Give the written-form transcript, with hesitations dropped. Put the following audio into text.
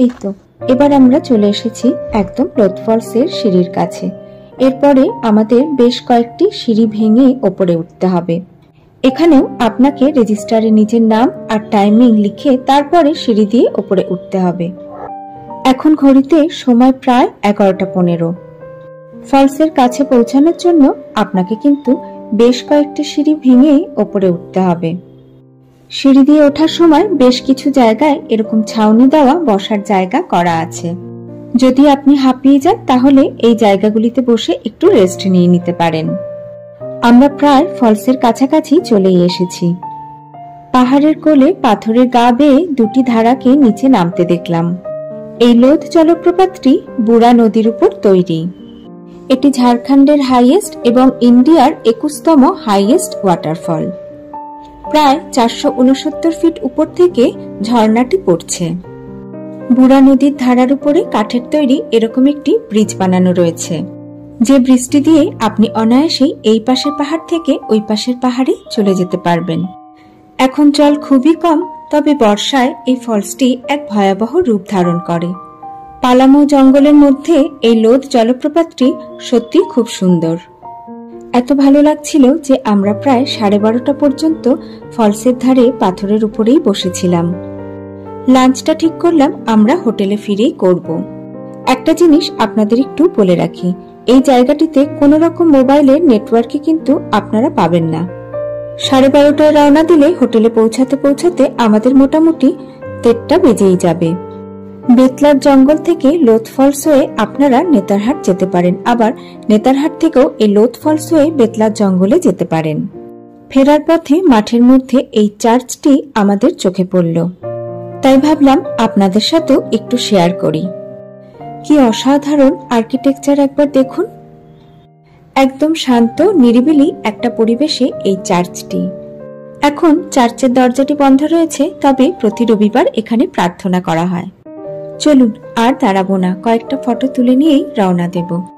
এই তো এবার আমরা চলে এসেছি একদম লোথ ফলসের সিঁড়ির কাছে। এরপরে আমাদের বেশ কয়েকটি সিঁড়ি ভেঙে ওপরে উঠতে হবে। এখানেও আপনাকে রেজিস্টারে নিজের নাম আর টাইমিং লিখে তারপরে সিঁড়ি দিয়ে ওপরে উঠতে হবে। এখন ঘড়িতে সময় প্রায় 11:15। ফলসের কাছে পৌঁছানোর জন্য আপনাকে কিন্তু বেশ কয়েকটি সিঁড়ি ভেঙে ওপরে উঠতে হবে। সিঁড়ি দিয়ে ওঠার সময় বেশ কিছু জায়গায় এরকম ছাউনি দেওয়া বসার জায়গা করা আছে। যদি আপনি হাঁপিয়ে যান তাহলে এই জায়গাগুলিতে বসে একটু রেস্ট নিয়ে নিতে পারেন। আমরা প্রায় ফলসের কাছাকাছি চলেই এসেছি। পাহাড়ের কোলে পাথরের গা বেয়ে দুটি ধারাকে নিচে নামতে দেখলাম। এই লোথ জলপ্রপাতটি বুড়া নদীর উপর তৈরি। এটি ঝাড়খণ্ডের হাইয়েস্ট এবং ইন্ডিয়ার 21তম হাইয়েস্ট ওয়াটারফল। প্রায় 469 ফিট উপর থেকে ঝর্ণাটি পড়ছে। বুড়া নদীর ধারার উপরে কাঠের তৈরি এরকম একটি ব্রিজ বানানো রয়েছে, যে ব্রিজটি দিয়ে আপনি অনায়াসেই এই পাশের পাহাড় থেকে ওই পাশের পাহাড়ে চলে যেতে পারবেন। এখন জল খুবই কম, তবে বর্ষায় এই ফলসটি এক ভয়াবহ রূপ ধারণ করে। পালামৌ জঙ্গলের মধ্যে এই লোথ জলপ্রপাতটি সত্যি খুব সুন্দর। এত ভালো লাগছিল যে আমরা প্রায় 12:30 পর্যন্ত ফলসের ধারে পাথরের উপরেই বসেছিলাম। লাঞ্চটা ঠিক করলাম আমরা হোটেলে ফিরেই করব। একটা জিনিস আপনাদের একটু বলে রাখি, এই জায়গাটিতে কোনো রকম মোবাইলের নেটওয়ার্কই কিন্তু আপনারা পাবেন না। 12:30টায় রওনা দিলে হোটেলে পৌঁছাতে পৌঁছাতে আমাদের মোটামুটি 1:30টা বেজেই যাবে। বেতলার জঙ্গল থেকে লোথ ফলস হয়ে আপনারা নেতারহাট যেতে পারেন, আবার নেতারহাট থেকেও এই লোথ ফলস হয়ে বেতলার জঙ্গলে যেতে পারেন। ফেরার পথে মাঠের মধ্যে এই চার্চটি আমাদের চোখে পড়ল, তাই ভাবলাম আপনাদের সাথেও একটু শেয়ার করি। কি অসাধারণ আর্কিটেকচার একবার দেখুন। একদম শান্ত নিরিবিলি একটা পরিবেশে এই চার্চটি। এখন চার্চের দরজাটি বন্ধ রয়েছে, তবে প্রতি রবিবার এখানে প্রার্থনা করা হয়। চলুন আর দাঁড়াবো না, কয়েকটা ফটো তুলে নিয়েই রওনা দেব।